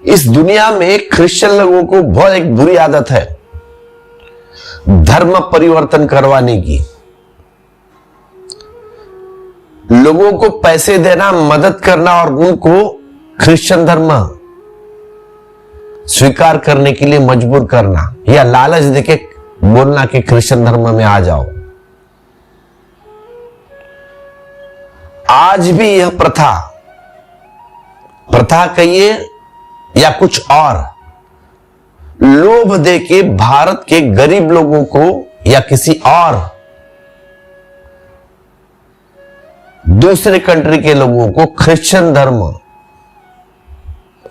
इस दुनिया में क्रिश्चियन लोगों को बहुत एक बुरी आदत है धर्म परिवर्तन करवाने की। लोगों को पैसे देना, मदद करना और उनको क्रिश्चियन धर्म स्वीकार करने के लिए मजबूर करना या लालच देके बोलना कि क्रिश्चियन धर्म में आ जाओ। आज भी यह प्रथा कहिए या कुछ और, लोभ देके भारत के गरीब लोगों को या किसी और दूसरे कंट्री के लोगों को क्रिश्चियन धर्म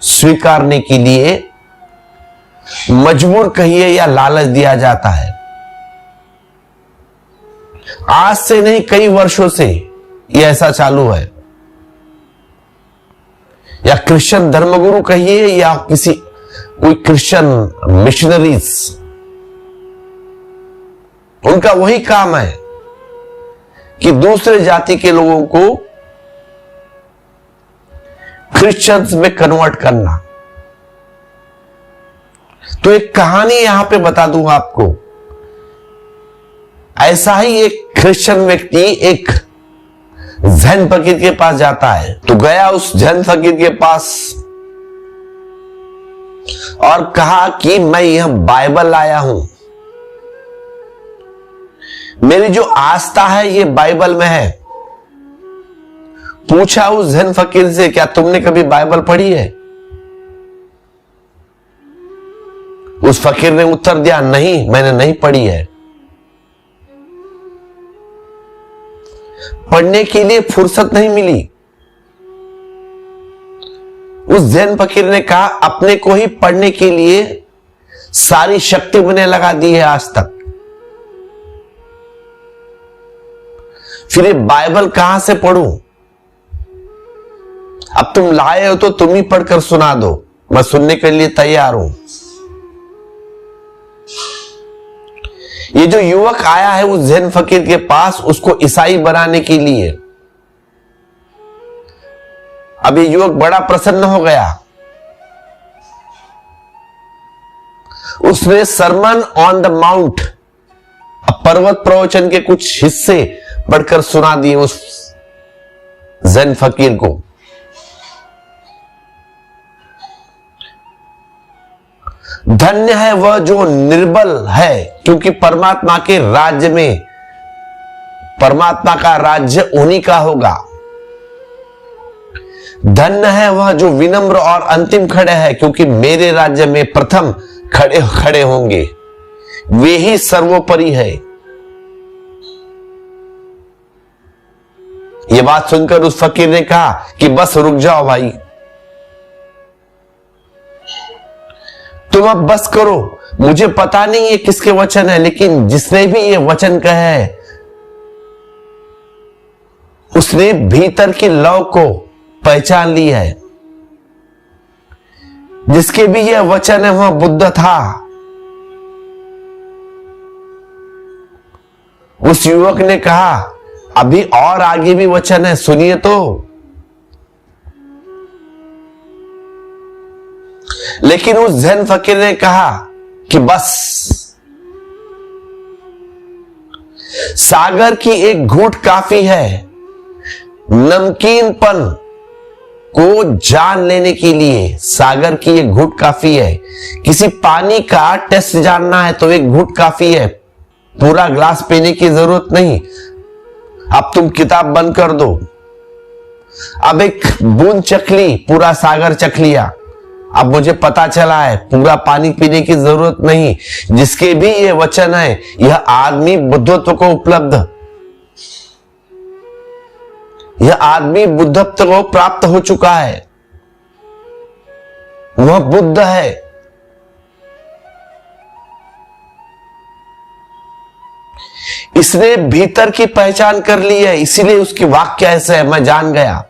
स्वीकारने के लिए मजबूर कहिए या लालच दिया जाता है। आज से नहीं, कई वर्षों से यह ऐसा चालू है। या क्रिश्चियन धर्मगुरु कहिए या कोई क्रिश्चियन मिशनरीज, उनका वही काम है कि दूसरे जाति के लोगों को क्रिश्चियंस में कन्वर्ट करना। तो एक कहानी यहां पे बता दूं आपको। ऐसा ही एक क्रिश्चियन व्यक्ति एक जैन फकीर के पास जाता है। तो गया उस जैन फकीर के पास और कहा कि मैं यह बाइबल लाया हूं, मेरी जो आस्था है ये बाइबल में है। पूछा उस जैन फकीर से, क्या तुमने कभी बाइबल पढ़ी है? उस फकीर ने उत्तर दिया, नहीं, मैंने नहीं पढ़ी है। पढ़ने के लिए फुर्सत नहीं मिली। उस जैन फकीर ने कहा, अपने को ही पढ़ने के लिए सारी शक्ति मैंने लगा दी है आज तक, फिर ये बाइबल कहां से पढ़ूं? अब तुम लाए हो तो तुम ही पढ़कर सुना दो, मैं सुनने के लिए तैयार हूं। ये जो युवक आया है उस जैन फकीर के पास उसको ईसाई बनाने के लिए, अब ये युवक बड़ा प्रसन्न हो गया। उसने सरमन ऑन द माउंट, पर्वत प्रवचन के कुछ हिस्से पढ़कर सुना दिए उस जैन फकीर को। धन्य है वह जो निर्बल है, क्योंकि परमात्मा के राज्य में, परमात्मा का राज्य उन्हीं का होगा। धन्य है वह जो विनम्र और अंतिम खड़े हैं, क्योंकि मेरे राज्य में प्रथम खड़े होंगे, वे ही सर्वोपरि है। यह बात सुनकर उस फकीर ने कहा कि बस रुक जाओ भाई, तुम अब बस करो। मुझे पता नहीं ये किसके वचन है, लेकिन जिसने भी ये वचन कहे है उसने भीतर की लौ को पहचान ली है। जिसके भी ये वचन है वह बुद्ध था। उस युवक ने कहा, अभी और आगे भी वचन है, सुनिए तो। लेकिन उस जैन फकीर ने कहा कि बस, सागर की एक घूंट काफी है नमकीनपन को जान लेने के लिए। सागर की एक घूंट काफी है। किसी पानी का टेस्ट जानना है तो एक घूंट काफी है, पूरा ग्लास पीने की जरूरत नहीं। अब तुम किताब बंद कर दो, अब एक बूंद चख ली, पूरा सागर चख लिया। अब मुझे पता चला है पूरा पानी पीने की जरूरत नहीं। जिसके भी ये वचन है, यह आदमी बुद्धत्व को उपलब्ध, यह आदमी बुद्धत्व को प्राप्त हो चुका है, वह बुद्ध है। इसने भीतर की पहचान कर ली है, इसीलिए उसकी वाक्य ऐसे है, मैं जान गया।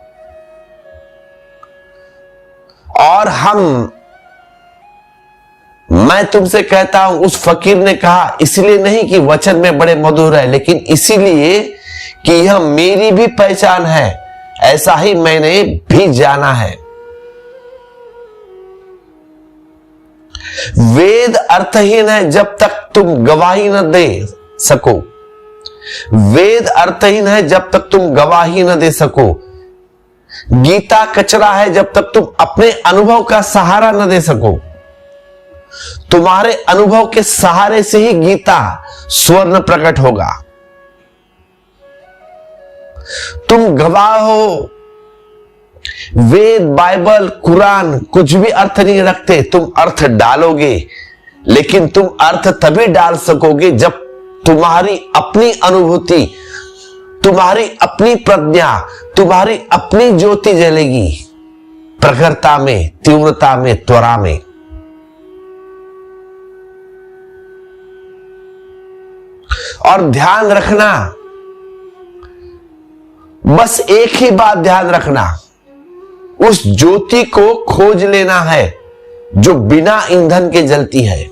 और मैं तुमसे कहता हूं, उस फकीर ने कहा, इसलिए नहीं कि वचन में बड़े मधुर है, लेकिन इसीलिए कि यह मेरी भी पहचान है, ऐसा ही मैंने भी जाना है। वेद अर्थहीन है जब तक तुम गवाही न दे सको। वेद अर्थहीन है जब तक तुम गवाही न दे सको। गीता कचरा है जब तक तुम अपने अनुभव का सहारा न दे सको। तुम्हारे अनुभव के सहारे से ही गीता स्वर्ण प्रकट होगा। तुम गवाह हो। वेद, बाइबल, कुरान कुछ भी अर्थ नहीं रखते, तुम अर्थ डालोगे, लेकिन तुम अर्थ तभी डाल सकोगे जब तुम्हारी अपनी अनुभूति, तुम्हारी अपनी प्रज्ञा, तुम्हारी अपनी ज्योति जलेगी, प्रखरता में, तीव्रता में, त्वरा में। और ध्यान रखना, बस एक ही बात ध्यान रखना, उस ज्योति को खोज लेना है जो बिना ईंधन के जलती है।